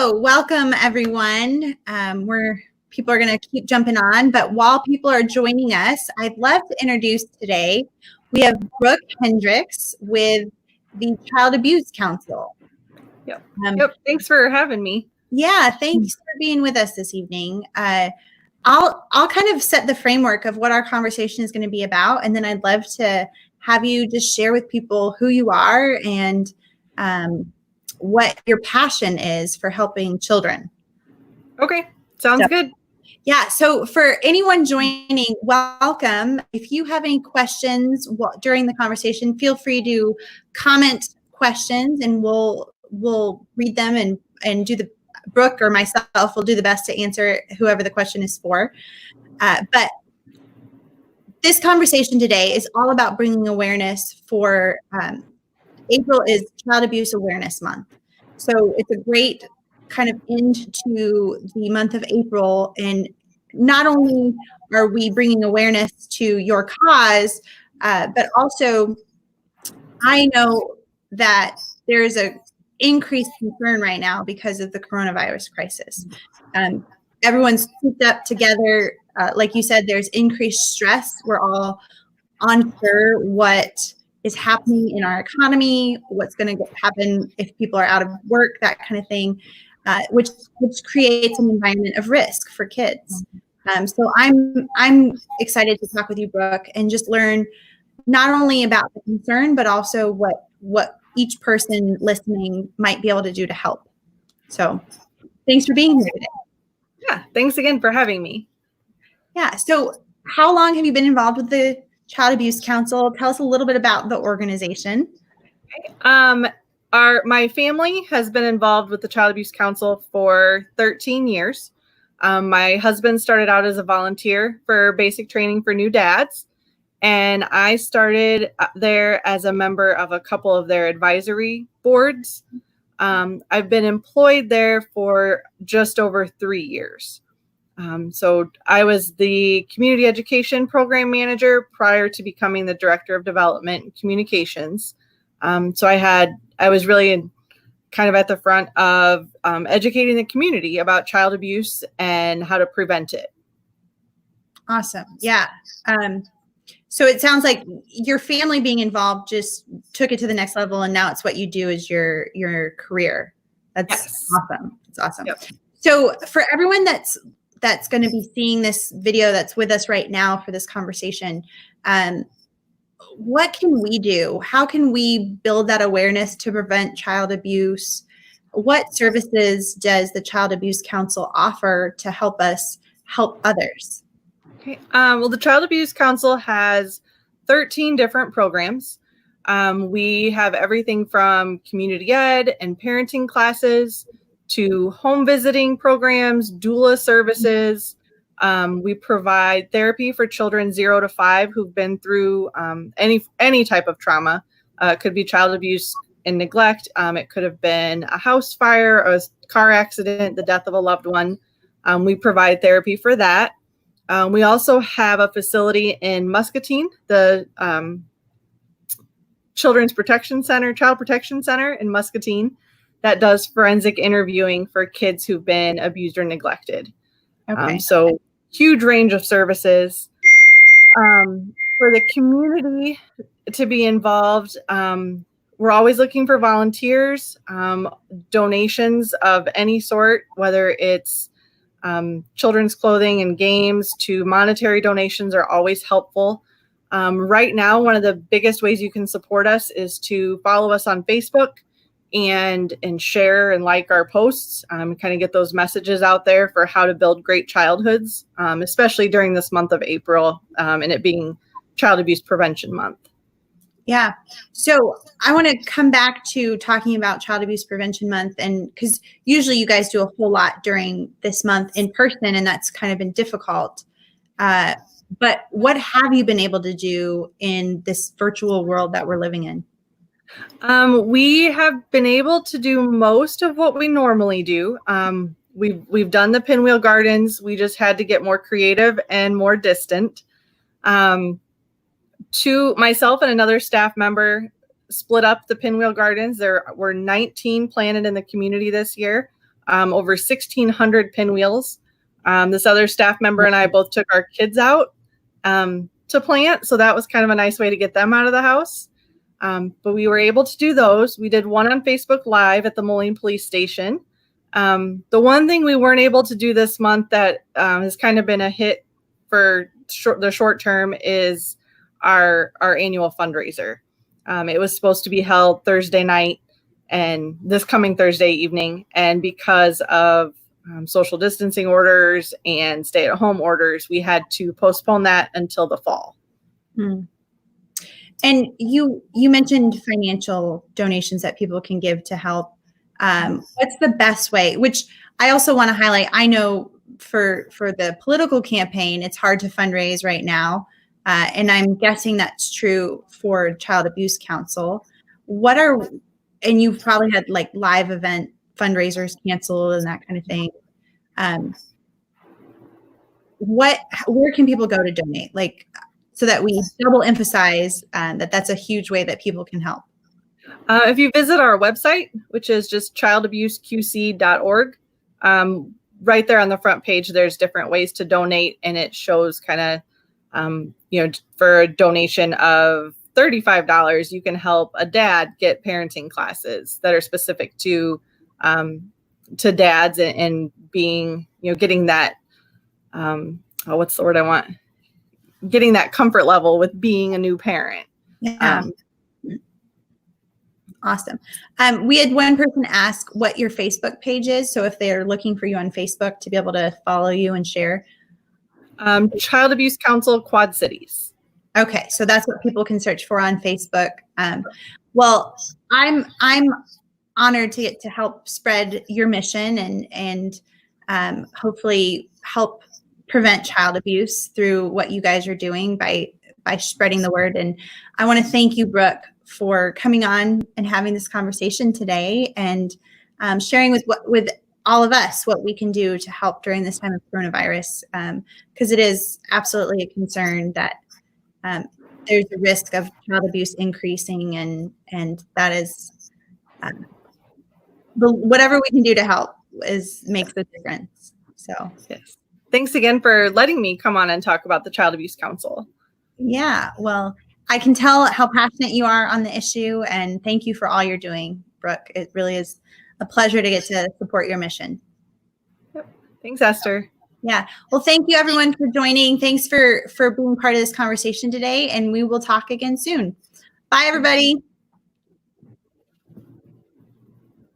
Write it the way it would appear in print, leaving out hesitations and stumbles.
So welcome everyone. People are going to keep jumping on, but while people are joining us, I'd love to introduce today, we have Brooke Hendricks with the Child Abuse Council. Yep. Thanks for having me. Yeah, thanks for being with us this evening. I'll kind of set the framework of what our conversation is going to be about, and then I'd love to have you just share with people who you are and what your passion is for helping children. Okay, sounds good. Yeah, so for anyone joining, welcome. If you have any questions during the conversation, feel free to comment questions and we'll read them and do Brooke or myself will do the best to answer whoever the question is for. But this conversation today is all about bringing awareness for April is Child Abuse Awareness Month. So it's a great kind of end to the month of April. And not only are we bringing awareness to your cause, but also I know that there's a increased concern right now because of the coronavirus crisis. Everyone's cooped up together. Like you said, there's increased stress. We're all unsure what is happening in our economy, what's going to happen if people are out of work, that kind of thing, which creates an environment of risk for kids. So I'm excited to talk with you, Brooke, and just learn not only about the concern, but also what each person listening might be able to do to help. So thanks for being here today. Yeah, thanks again for having me. Yeah, so how long have you been involved with the Child Abuse Council? Tell us a little bit about the organization. My family has been involved with the Child Abuse Council for 13 years. My husband started out as a volunteer for basic training for new dads, and I started there as a member of a couple of their advisory boards. I've been employed there for just over 3 years. So I was the community education program manager prior to becoming the director of development and communications. So I was really kind of at the front of educating the community about child abuse and how to prevent it. Awesome. Yeah. So it sounds like your family being involved just took it to the next level, and now it's what you do as your career. That's awesome. It's awesome. Yep. So for everyone that's going to be seeing this video that's with us right now for this conversation, what can we do? How can we build that awareness to prevent child abuse? What services does the Child Abuse Council offer to help us help others? Okay. Well, the Child Abuse Council has 13 different programs. We have everything from community ed and parenting classes to home visiting programs, doula services. We provide therapy for children 0 to 5 who've been through any type of trauma. It could be child abuse and neglect. It could have been a house fire, a car accident, the death of a loved one. We provide therapy for that. We also have a facility in Muscatine, the Child Protection Center in Muscatine, that does forensic interviewing for kids who've been abused or neglected. Okay. So huge range of services. For the community to be involved, we're always looking for volunteers, donations of any sort, whether it's children's clothing and games to monetary donations are always helpful. Right now, one of the biggest ways you can support us is to follow us on Facebook and share and like our posts, kind of get those messages out there for how to build great childhoods, especially during this month of April, and it being Child Abuse Prevention Month. Yeah. So I want to come back to talking about Child Abuse Prevention Month, and because usually you guys do a whole lot during this month in person, and that's kind of been difficult. But what have you been able to do in this virtual world that we're living in? We have been able to do most of what we normally do. We've done the Pinwheel Gardens. We just had to get more creative and more distant. Myself and another staff member split up the Pinwheel Gardens. There were 19 planted in the community this year. over 1,600 pinwheels. This other staff member and I both took our kids out to plant, so that was kind of a nice way to get them out of the house. But we were able to do those. We did one on Facebook Live at the Moline Police Station. The one thing we weren't able to do this month that has kind of been a hit for the short term is our annual fundraiser. It was supposed to be held Thursday night and this coming Thursday evening. And because of social distancing orders and stay-at-home orders, we had to postpone that until the fall. And you mentioned financial donations that people can give to help. What's the best way? Which I also want to highlight. I know for the political campaign, it's hard to fundraise right now. And I'm guessing that's true for Child Abuse Council. And you've probably had like live event fundraisers canceled and that kind of thing. Where can people go to donate? Like, so that we double emphasize that that's a huge way that people can help. If you visit our website, which is just childabuseqc.org, right there on the front page, there's different ways to donate, and it shows kind of, for a donation of $35, you can help a dad get parenting classes that are specific to dads and being, getting that, what's the word I want? Getting that comfort level with being a new parent. Yeah. Awesome. We had one person ask what your Facebook page is. So if they're looking for you on Facebook to be able to follow you and share. Child Abuse Council Quad Cities. Okay. So that's what people can search for on Facebook. Well, I'm honored to get to help spread your mission and hopefully help prevent child abuse through what you guys are doing by spreading the word. And I want to thank you, Brooke, for coming on and having this conversation today and sharing with all of us what we can do to help during this time of coronavirus, because it is absolutely a concern that there's a risk of child abuse increasing, and that is whatever we can do to help makes a difference. So yes. Thanks again for letting me come on and talk about the Child Abuse Council. Yeah, well, I can tell how passionate you are on the issue, and thank you for all you're doing, Brooke. It really is a pleasure to get to support your mission. Yep. Thanks, Esther. Yeah. Well, thank you everyone for joining. Thanks for being part of this conversation today, and we will talk again soon. Bye, everybody.